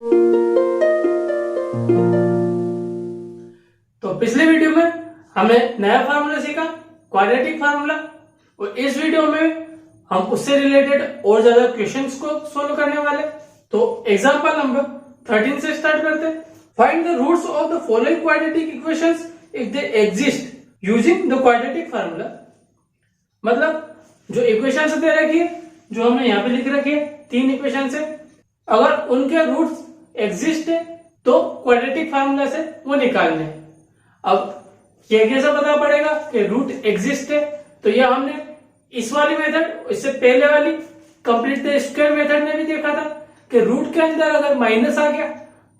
तो पिछले वीडियो में हमने नया फार्मूला सीखा, क्वाड्रेटिक फार्मूला, और इस वीडियो में हम उससे रिलेटेड और ज्यादा क्वेश्चंस को सोल्व करने वाले। तो एग्जांपल नंबर 13 से स्टार्ट करते हैं। Find the roots of the following quadratic equations if they exist using the quadratic formula. मतलब जो इक्वेशंस दे रखी है, जो हमने यहाँ पे लिख रखी है, 3 इक्वेशन है, अगर उनके रूट्स एग्जिस्ट है तो क्वाड्रेटिक फार्मूला से वो निकालने हैं। अब ये कैसे पता पड़ेगा कि रूट एग्जिस्ट है? तो ये हमने इस वाली मेथड, इससे पहले वाली कंप्लीट द स्क्वायर मेथड में भी देखा था कि रूट के अंदर अगर माइनस आ गया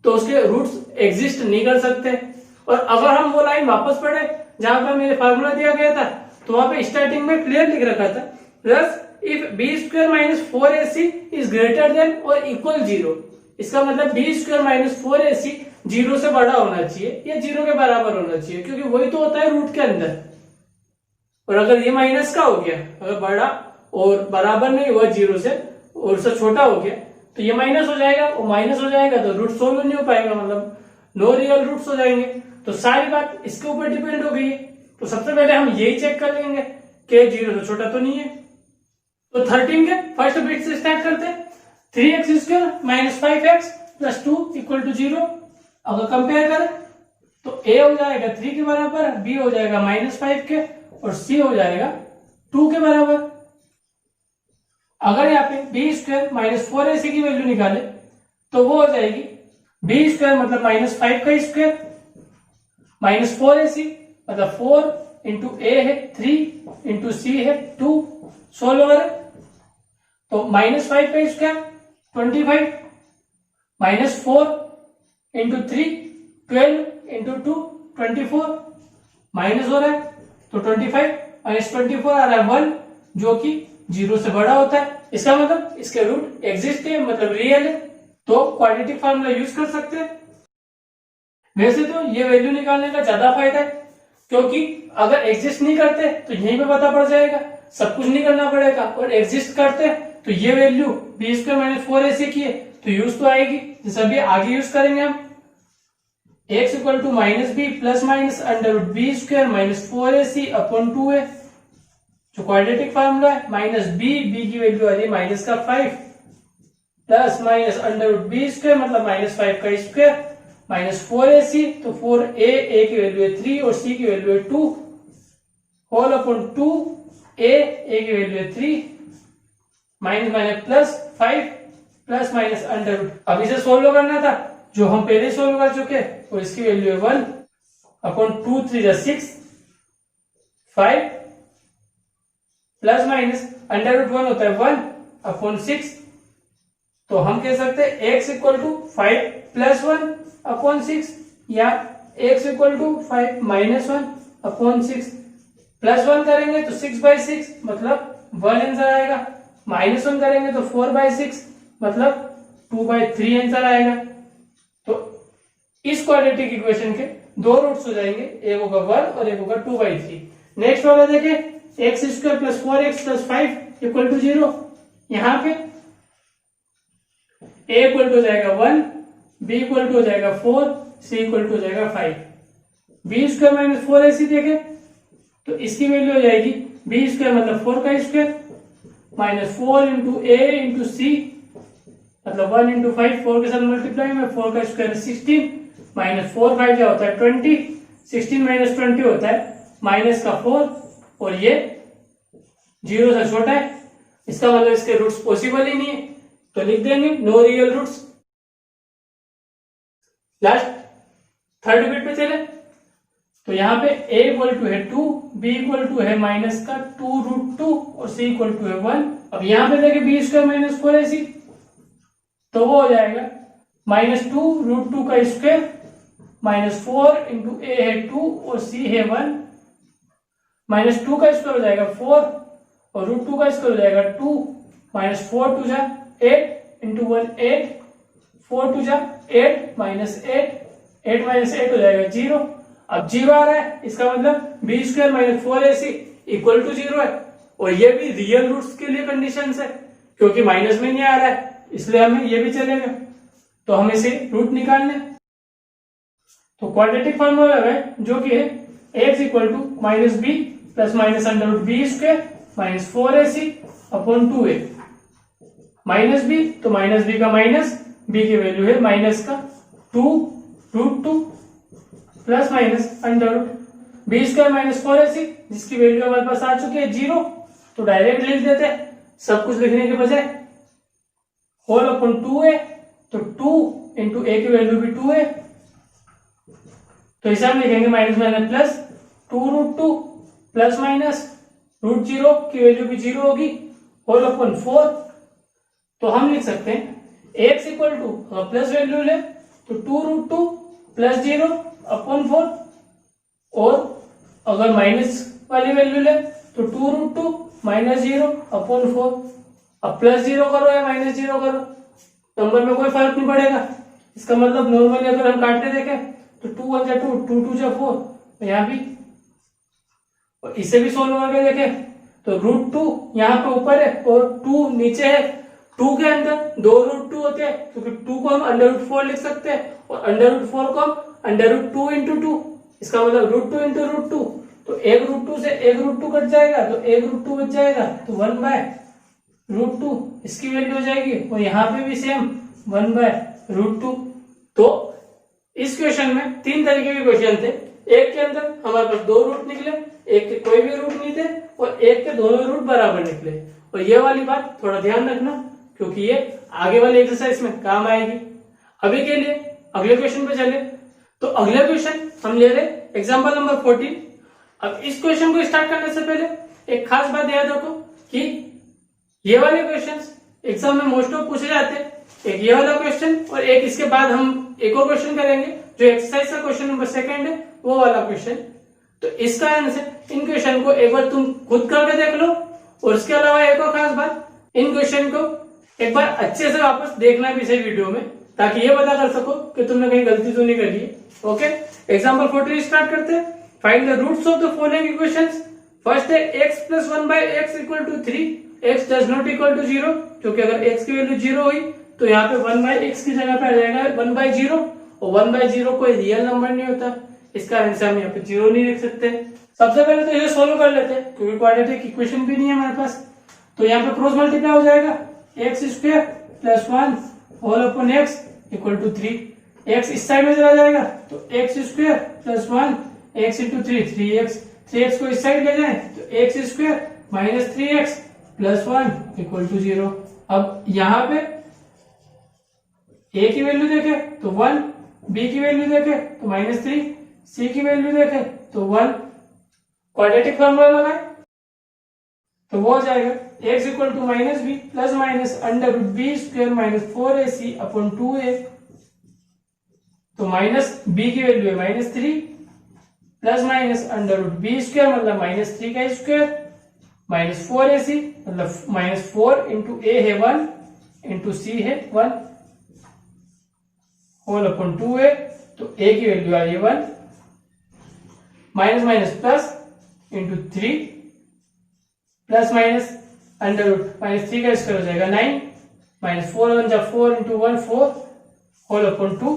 तो उसके रूट्स एग्जिस्ट नहीं कर सकते। और अगर हम वो लाइन वापस पढ़े जहां पर मेरे फार्मूला दिया गया था, तो वहां पे स्टार्टिंग में क्लियर लिख रखा था, plus if B square minus 4ac is greater than और इक्वल 0। इसका मतलब बी स्क्वायर माइनस 4ac 0 से बड़ा होना चाहिए या 0 के बराबर होना चाहिए, क्योंकि वही तो होता है रूट के अंदर। और अगर ये माइनस का हो गया, अगर बड़ा और बराबर नहीं हुआ 0 से और उससे छोटा हो गया, तो ये माइनस हो जाएगा, और माइनस हो जाएगा तो रूट सोल्व नहीं हो पाएगा, मतलब नो रियल रूट्स हो जाएंगे। तो सारी बात इसके ऊपर डिपेंड हो गई है। तो सबसे पहले हम यही चेक कर लेंगे कि 0 से छोटा तो नहीं है। तो 13 के फर्स्ट बिट से स्टार्ट करते हैं। 3x square minus 5x plus 2 equal to 0। अगर कंपेयर करें तो a हो जाएगा 3 के बराबर, b हो जाएगा माइनस 5 के, और c हो जाएगा 2 के बराबर। अगर यहाँ पे b स्क्वायर माइनस 4ac की वैल्यू निकाले तो वो हो जाएगी b स्क्वायर मतलब माइनस 5 का स्क्वायर माइनस 4ac मतलब 4 इंटू a है 3 इंटू c है 2, सोल्व ओवर। तो माइनस 5 का square 25 minus 4 into 3 12 into 2 24 minus हो रहा है, तो 25 माइनस 24 आ रहा है 1, जो कि 0 से बड़ा होता है। इसका मतलब इसके रूट एग्जिस्ट है, मतलब रियल है, तो क्वाड्रेटिक फार्मूला यूज कर सकते हैं। वैसे तो ये वैल्यू निकालने का ज्यादा फायदा है, क्योंकि अगर एग्जिस्ट नहीं करते तो यहीं पे पता पड़ जाएगा, सब कुछ नहीं करना पड़ेगा। और एग्जिस्ट करते तो ये value B square minus 4ac की है तो यूज तो आएगी, जैसे अभी आगे यूज करेंगे हम। x equal to minus B plus minus under root B square minus 4ac upon 2 है, जो क्वाड्रेटिक फार्मूला है। माइनस बी की वैल्यू आ रही है माइनस का 5 plus minus under root B square मतलब माइनस 5 का स्क्वायर माइनस 4ac, तो 4a की वैल्यू है 3 और c की वैल्यू है 2 होल अपॉन 2a की वैल्यू है 3 minus minus plus 5 plus minus under root. अब इसे सोल्व करना था, जो हम पहले सोल्व कर चुके, और इसकी वैल्यू है 1 upon 2 3 6 5 plus minus under root 1 होता है 1 अपॉन 6। तो हम कह सकते हैं x equal to 5 plus 1 upon 6 या x equal to 5 minus 1 upon 6। Plus 1 करेंगे तो 6/6 मतलब 1 आंसर आएगा, माइनस 1 करेंगे तो 4/6 मतलब 2/3 आंसर आएगा। तो इस क्वाड्रेटिक इक्वेशन के 2 रूट्स हो जाएंगे, एक होगा 1 और एक होगा 2/3। नेक्स्ट वाला देखें, x square plus 4x plus 5 equal to 0। यहाँ पे a इक्वल टू हो जाएगा 1, b इक्वल टू हो जाएगा 4, c इक्वल टू हो जाएगा 5। b स्क्वायर माइनस 4ac देखें तो इसकी वैल्यू हो जाएगी b स्क्वायर मतलब 4 का square minus 4 into a into c मतलब 1 इंटू 5, 4 के साथ मल्टीप्लाई में 4 का स्क्वायर 16 माइनस 4 5 क्या होता है 20, 16 माइनस 20 होता है माइनस का 4, और ये 0 से छोटा है। इसका मतलब इसके रूट्स पॉसिबल ही नहीं है, तो लिख देंगे no real roots. Last third bit पे चले, तो यहाँ पे a इक्वल टू है 2, b इक्वल टू है माइनस का 2 रूट 2 और c इक्वल टू है 1। अब यहाँ पे देखें b स्क्वायर माइनस 4ac, तो वो हो जाएगा माइनस 2 रूट 2 का स्क्वायर माइनस 4 इंटू a है 2 और c है 1, माइनस 2 का स्क्वायर हो जाएगा 4 और रूट 2 का स्क्वायर हो जाएगा 2, माइनस 4 2 जा 8 इंटू 1 8, 4 2 जा 8 माइनस 8 माइनस 8 हो जाएगा 0। अब 0 आ रहा है, इसका मतलब B square minus 4ac equal to 0 है, और ये भी रियल रूट्स के लिए कंडीशन है, क्योंकि माइनस में नहीं आ रहा है, इसलिए हमें ये भी चलेगा। तो हमें इसे रूट निकालना है। तो क्वाड्रेटिक फॉर्मूला है जो कि है x equal to minus B plus minus under root B square minus 4ac upon 2a। Minus B तो माइनस बी का माइनस, बी की वैल्यू है माइनस का 2 root 2 plus minus under root B square minus 4ac, जिसकी value हमारे पास आ चुकी है 0। तो डायरेक्ट लिख देते हैं सब कुछ लिखने के बजाय, होल अपॉन 2a। तो 2 इंटू ए की वैल्यू भी 2 है, तो इसे हम लिखेंगे minus minus plus 2 root 2 plus minus root 0 की वैल्यू भी 0 होगी, होल अपॉन 4। तो हम लिख सकते हैं x equal two plus value ले तो 2 रूट 2 प्लस 0 अपॉन 4, और अगर माइनस वाली वैल्यू ले तो 2 रूट 2 माइनस 0 अपॉन 4। अब प्लस 0 करो या माइनस 0 करो, नंबर में कोई फर्क नहीं पड़ेगा। इसका मतलब नॉर्मली अगर हम काटते देखें तो 2 1 जा 2, 2 2 जा 4, तो यहाँ भी, और इसे भी सोल्व करके देखें तो रूट 2 यहाँ पे ऊपर है और 2 नीचे है। 2 के अंदर 2 रूट 2 होते हैं, क्योंकि 2 को हम अंडर रूट 4 लिख सकते हैं और अंडर रूट 4 को हम अंडर रूट 2 इंटू 2। इसका मतलब रूट 2 इंटू रूट 2, तो एक रूट 2 से एक रूट 2 कट जाएगा तो एक रूट 2 बच जाएगा, तो 1 बाय रूट 2 इसकी वैल्यू हो जाएगी। और यहाँ पे भी सेम 1 बाय रूट 2। तो इस क्वेश्चन में 3 तरीके के क्वेश्चन थे। एक के अंदर हमारे पास 2 रूट निकले, एक के कोई भी रूट नहीं थे, और एक के दोनों रूट बराबर निकले। और ये वाली बात थोड़ा ध्यान रखना, क्योंकि ये आगे वाले एक्सरसाइज में काम आएगी। अभी के लिए अगले क्वेश्चन पे चले। तो अगले क्वेश्चन हम ले रहे एग्जाम्पल नंबर 14। अब इस क्वेश्चन को स्टार्ट करने से पहले एक खास बात याद रखो कि ये वाले क्वेश्चंस एग्जाम में मोस्ट ऑफ पूछे जाते हैं। एक ये वाला क्वेश्चन और एक इसके बाद हम एक और क्वेश्चन करेंगे जो एक्सरसाइज का क्वेश्चन नंबर 2 है, वो वाला क्वेश्चन। तो इस कारण से इन क्वेश्चन को एक बार तुम खुद करके देख लो, और इसके अलावा एक और खास बात, इन क्वेश्चन को एक बार अच्छे से वापस देखना भी सही वीडियो में, ताकि ये पता कर सको कि तुमने कहीं गलती तो नहीं करी है। ओके, एग्जाम्पल 14 स्टार्ट करते हैं। Find the roots of the following equations. First है x plus 1 by X equal to 3, x does not equal to 0, क्योंकि अगर x की वैल्यू 0 हुई तो यहाँ पे 1 बाई एक्स की जगह पे आ जाएगा 1 बाई 0, और 1 बाई 0 कोई रियल नंबर नहीं होता, इस कारण से हम यहाँ पे 0 नहीं लिख सकते। सबसे पहले तो इसे सोल्व कर लेते हैं, क्योंकि क्वाड्रेटिक इक्वेशन भी नहीं है हमारे पास। तो यहाँ पे क्रॉस मल्टीप्लाई हो जाएगा, X square plus 1 whole upon X equal to 3। X इस साइड में चला जाएगा तो X square plus 1 X into 3 3x, 3x को इस साइड ले जाए तो X square minus 3x plus 1 equal to 0। अब यहाँ पे a की वैल्यू देखे तो 1, b की वैल्यू देखे तो माइनस 3, c की वैल्यू देखे तो 1। क्वाड्रेटिक फॉर्मूला लगाए तो वो हो जाएगा x equal to minus B plus minus under root B square minus 4ac upon 2a। तो माइनस b की वैल्यू है minus 3 plus minus under root B square मतलब माइनस 3 का स्क्वायर माइनस 4ac मतलब माइनस 4 इंटू a है 1 into c है 1 whole upon 2a। तो a की वैल्यू आई है 1, minus minus plus into 3 plus minus under root minus 3 का स्क्वायर हो जाएगा 9, माइनस 4 1 जा 4 इंटू 1 4 होल अपॉन 2,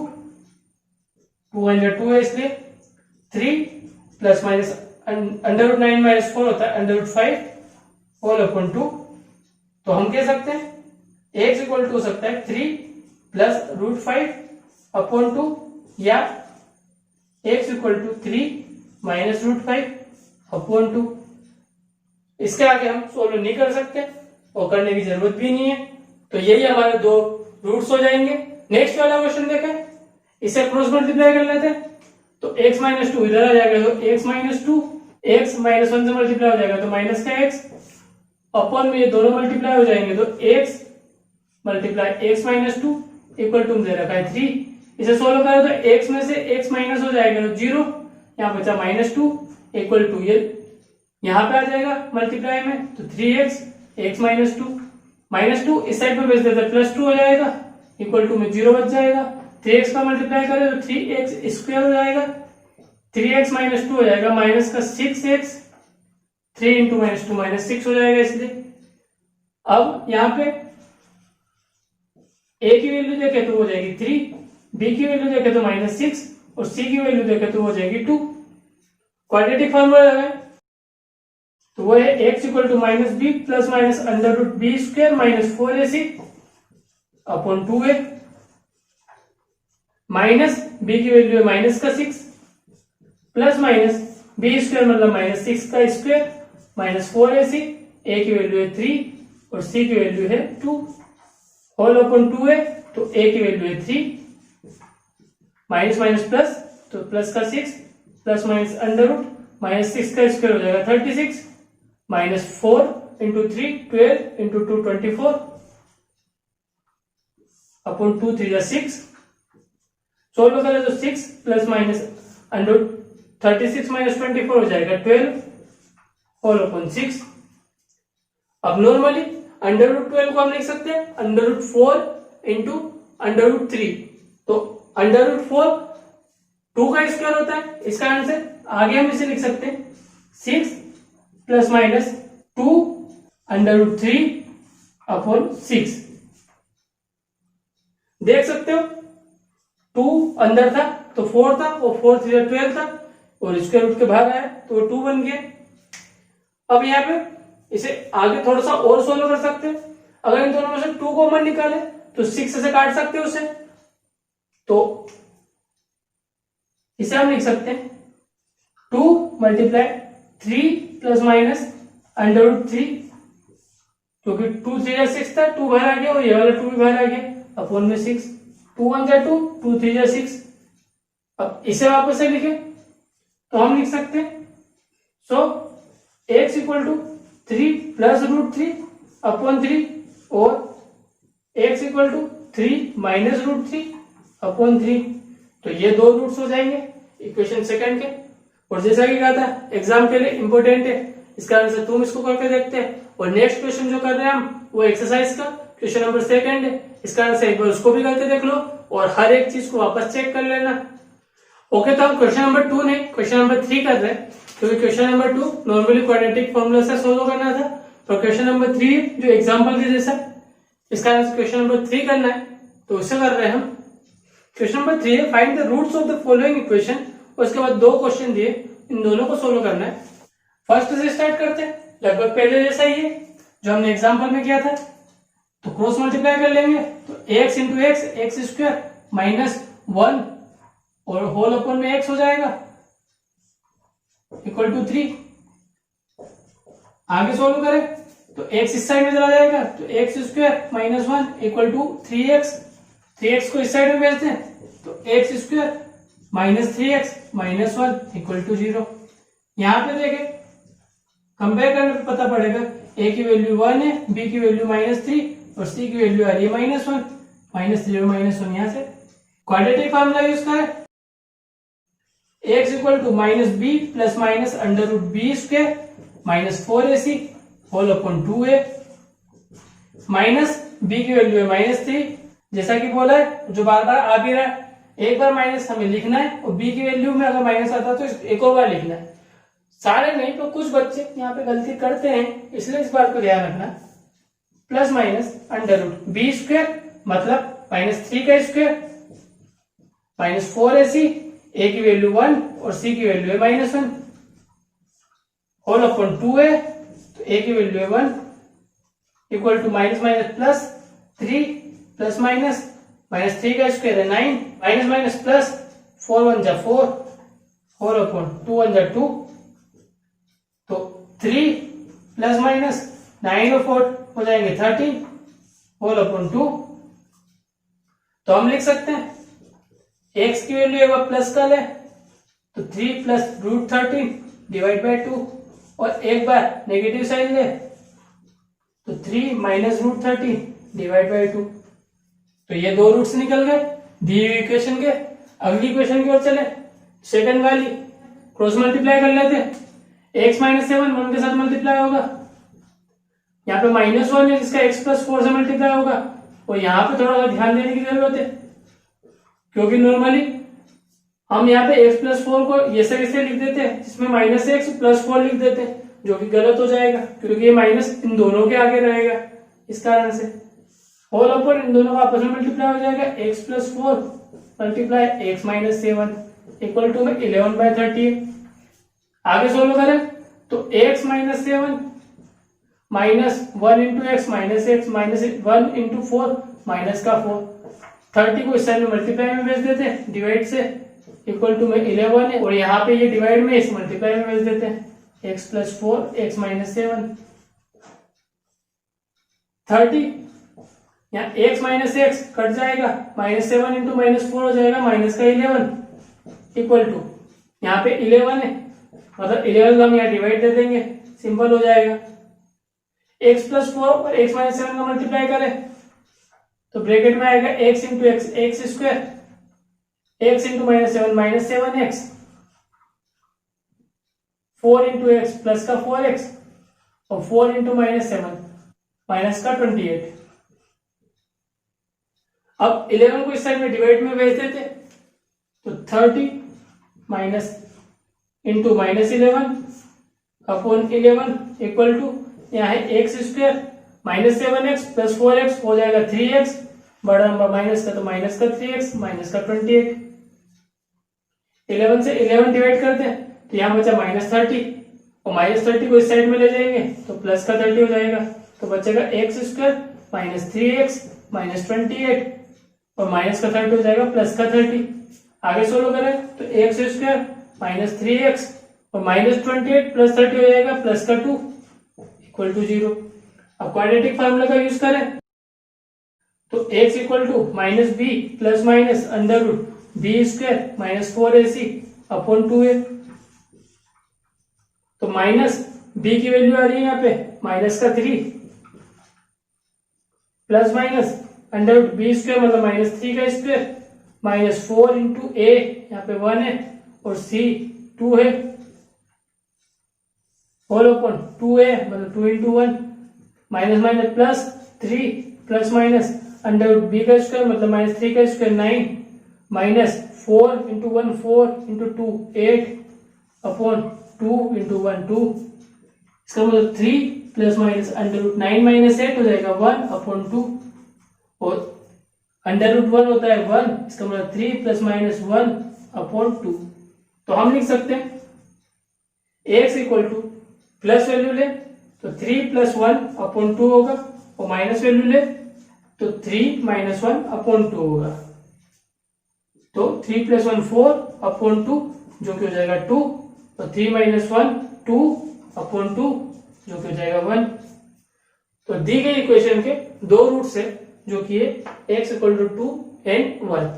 2 1 जा 2 है इसलिए 3 plus minus under root 9 minus 4 होता है अंडर रूट 5 होल अपॉन 2। तो हम कह सकते हैं x इक्वल टू हो सकता है 3 प्लस रूट 5 अपॉन 2, या x equal to 3 minus root 5 upon 2। इसके आगे हम सोल्व नहीं कर सकते और करने की जरूरत भी नहीं है। तो यही हमारे 2 रूट्स हो जाएंगे। नेक्स्ट वाला क्वेश्चन देखें, इसे क्रॉस मल्टीप्लाई कर लेते हैं। तो x माइनस 2 इधर आ जाएगा तो x माइनस 2, x माइनस 1 से मल्टीप्लाई हो जाएगा तो माइनस का x अपॉन में ये दोनों मल्टीप्लाई हो जाएंगे तो x multiply x minus 2 equal to दे रखा है 3। इसे सोल्व करें तो x में से x माइनस हो जाएगा तो 0, यहाँ बचा माइनस 2 इक्वल टू ये यहाँ पे आ जाएगा मल्टीप्लाई में तो 3x x माइनस 2 माइनस 2 इस साइड में भेज देते प्लस 2 हो जाएगा इक्वल टू में 0 बच जाएगा। 3x का मल्टीप्लाई करें तो 3x स्क्वायर हो जाएगा, 3x माइनस 2 हो जाएगा माइनस का 6x, 3 इंटू माइनस 2 माइनस 6 हो जाएगा इसलिए। अब यहाँ पे ए की वैल्यू देखे तो हो जाएगी 3, बी की वैल्यू देखे तो -6 और सी की वैल्यू देखे तो हो जाएगी 2। क्वाड्रेटिक फॉर्मूला लगाए तो वो है x equal to minus B plus minus under root B square minus 4ac upon 2a minus B की वैल्यू है -6 प्लस माइनस बी स्क्वायर मतलब -6 का स्क्वायर माइनस 4ac, a की वैल्यू है 3 और c की वैल्यू है 2 होल अपॉन 2a, तो a की वैल्यू है 3 माइनस माइनस प्लस तो प्लस का 6 प्लस माइनस अंडर रूट -6 का स्क्वायर हो जाएगा 36 minus 4 into 3 12 into 2 24 upon 2 3 6 solve करें तो 6 प्लस माइनस अंडर 36 माइनस 24 हो जाएगा 12 होल अपॉन 6। अब नॉर्मली अंडर रूट 12 को हम लिख सकते हैं under root 4 into under root 3, तो अंडर रूट 4 2 का स्क्वायर होता है, इसका आंसर आगे हम इसे लिख सकते हैं 6 plus minus 2 under root 3 upon 6। देख सकते हो 2 अंदर था तो 4 था और 4 3 12 था और स्क्वायर रूट के बाहर आया तो 2 बन गया। अब यहाँ पे इसे आगे थोड़ा सा और सोल्व कर सकते हैं। अगर इन दोनों में से 2 कॉमन निकाले तो 6 से काट सकते हैं उसे, तो इसे हम लिख सकते हैं 2 multiply 3 plus minus under root 3, क्योंकि 2 3 6 था, 2 बाहर आ गया और ये वाला 2 भी बाहर आ गया अपॉन में 6, 2 1 जा 2, 2 3 जा 6। अब इसे वापस से लिखे तो हम लिख सकते हैं so x equal to 3 plus root 3 upon 3 और x equal to 3 minus root 3 upon 3, तो ये दो रूट्स हो जाएंगे इक्वेशन सेकंड के। और जैसा कि कहा था एग्जाम के लिए इंपॉर्टेंट है, इसका आंसर तुम इसको करके देखते हैं। और नेक्स्ट क्वेश्चन जो कर रहे हैं हम वो एक्सरसाइज का क्वेश्चन नंबर सेकंड है, इसका आंसर एक बार उसको भी करके देख लो और हर एक चीज को वापस चेक कर लेना। ओके, तो हम क्वेश्चन नंबर 2 नहीं क्वेश्चन नंबर 3 कर रहे हैं, क्योंकि question number 2 normally quadratic formula से सोल्व करना था, तो क्वेश्चन नंबर 3 जो एग्जाम्पल के जैसा इसका आंसर क्वेश्चन नंबर 3 करना है, तो उससे कर रहे हैं हम। क्वेश्चन नंबर 3 है find the roots of the following equation, और उसके बाद 2 क्वेश्चन दिए, इन दोनों को सोल्व करना है। फर्स्ट से स्टार्ट करते हैं, लगभग पहले जैसा ही है जो हमने एग्जाम्पल में किया था, तो क्रॉस मल्टीप्लाई कर लेंगे तो x into x square minus 1 और होल अपॉन में x हो जाएगा इक्वल टू 3। आगे सोल्व करें तो x इस साइड में चला जाएगा तो X square minus 1 equal to 3x को इस साइड में भेजते हैं तो X square minus 3x minus 1 equal to 0। यहां पे देखें कंपेयर करने पर पता पड़ेगा a की वैल्यू 1 है, b की वैल्यू -3 और c की वैल्यू आ रही है -1, -3 -1 यहां से क्वाड्रेटिक फार्मूला यूज करें x equal to minus B plus minus under root B square minus 4ac whole upon 2a minus b की वैल्यू है -3, जैसा कि बोला है जो बार बार आ भी रहा है, एक बार माइनस हमें लिखना है और b की वैल्यू में अगर माइनस आता है तो एक और बार लिखना है। सारे नहीं तो कुछ बच्चे यहाँ पे गलती करते हैं, इसलिए इस बात को ध्यान रखना। Plus minus under root B square मतलब -3 का स्क्वायर माइनस 4ac, a की वैल्यू 1 और c की वैल्यू है -1 होल अपॉन 2a, तो a की वैल्यू है 1 equal to minus minus plus 3 plus minus -3 का स्क्वायर है 9 माइनस माइनस प्लस 4 1 जा 4 होल अपॉन 2 1 जा 2, तो 3 प्लस माइनस 9 और 4 हो जाएंगे 13 होल अपॉन 2। तो हम लिख सकते हैं x की वैल्यू एक बार प्लस कर ले तो 3 प्लस रूट 13 डिवाइड बाई 2 और एक बार नेगेटिव साइन ले तो 3 माइनस रूट 13 डिवाइड बाई 2। तो ये दो रूट्स निकल गए दी हुई इक्वेशन के। अगली इक्वेशन की ओर चले, सेकंड वाली क्रॉस मल्टीप्लाई कर लेते, x माइनस 7 1 के साथ मल्टीप्लाई होगा, यहाँ पे -1 है जिसका x प्लस 4 से मल्टीप्लाई होगा, और यहाँ पे थोड़ा सा ध्यान देने की जरूरत है क्योंकि नॉर्मली हम यहाँ पे x प्लस 4 को ये सब ऐसे लिख देते हैं जिसमें -x प्लस 4 लिख देते हैं, जो कि गलत हो जाएगा क्योंकि ये माइनस इन दोनों के आगे रहेगा इस कारण से। होल अपॉन इन दोनों का आपस में मल्टीप्लाई हो जाएगा, x plus 4 multiply x minus 7 equal to में 11/30। आगे सोल्व करें तो x minus 7 minus 1 into X minus 1 into 4 minus का 4, 30 को इस साइड में मल्टीप्लाई में भेज देते हैं डिवाइड से, इक्वल टू में 11 है और यहाँ पे ये डिवाइड में इस मल्टीप्लाई में भेज देते हैं, x प्लस 4 x माइनस 7 30, यहाँ x माइनस एक्स कट जाएगा, माइनस 7 इंटू माइनस 4 हो जाएगा माइनस का 11 इक्वल टू यहाँ पे 11 है, मतलब 11 हम यहाँ डिवाइड दे देंगे, सिंपल हो जाएगा। x प्लस 4 और x माइनस 7 का मल्टीप्लाई करें तो ब्रैकेट में आएगा x into x x square, x into minus 7x, 4 into x plus का 4x और 4 इंटू माइनस 7 माइनस का 28। अब 11 को इस साइड में डिवाइड में भेज देते तो 30 minus into minus 11 upon 11 equal to यहाँ है x square minus 7x plus 4x हो जाएगा 3x, बड़ा नंबर माइनस का तो माइनस का 3x माइनस का 28। 11 से 11 डिवाइड करते हैं तो यहाँ बचा माइनस 30 और माइनस 30 को इस साइड में ले जाएंगे तो प्लस का 30 हो जाएगा, तो बचेगा x square minus 3x minus 28 और माइनस का 30 हो जाएगा प्लस का 30। आगे सोल्व करें तो एक्स स्क्वायर माइनस 3x और माइनस 28 प्लस 30 हो जाएगा प्लस का 2 इक्वल टू 0। अब क्वाड्रेटिक फार्मूला का यूज करें तो x equal to minus B plus minus under root B square minus 4ac upon 2a, तो माइनस b की वैल्यू आ रही है यहाँ पे माइनस का 3 plus minus under root B square मतलब माइनस 3 का स्क्वायर माइनस 4 इंटू a यहाँ पे 1 है और c 2 है, होल अपॉन 2a मतलब 2 into 1 minus minus plus 3 plus minus under root B का स्क्वायर मतलब माइनस 3 का square 9 minus 4 into 1 4 into 2 8 upon 2 into 1 2, इसका मतलब 3 plus minus under root 9 minus 8 हो जाएगा 1 अपॉन 2 और अंडर रूट 1 होता है 1, इसका मतलब 3 प्लस माइनस 1 अपॉन 2। तो हम लिख सकते हैं x equal two plus value ले तो 3 प्लस 1 अपॉन 2 होगा और माइनस वैल्यू ले तो 3 माइनस 1 अपॉन 2 होगा, तो 3 प्लस 1 4 अपॉन 2 जो कि हो जाएगा 2, तो 3 माइनस 1 2 अपॉन 2 जो कि हो जाएगा 1। तो दी गई इक्वेशन के दो रूट से जो कि है x इक्वल टू 2 एंड 1।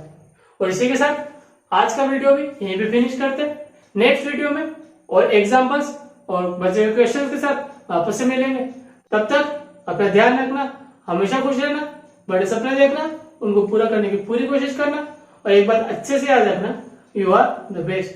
और इसी के साथ आज का वीडियो भी यहीं पे फिनिश करते हैं। नेक्स्ट वीडियो में और एग्जांपल्स और बचे हुए क्वेश्चंस के साथ वापस से मिलेंगे। तब तक अपना ध्यान रखना, हमेशा खुश रहना, बड़े सपने देखना, उनको पूरा करने की पूरी कोशिश करना और एक बात अच्छे से याद रखना, यू आर द बेस्ट।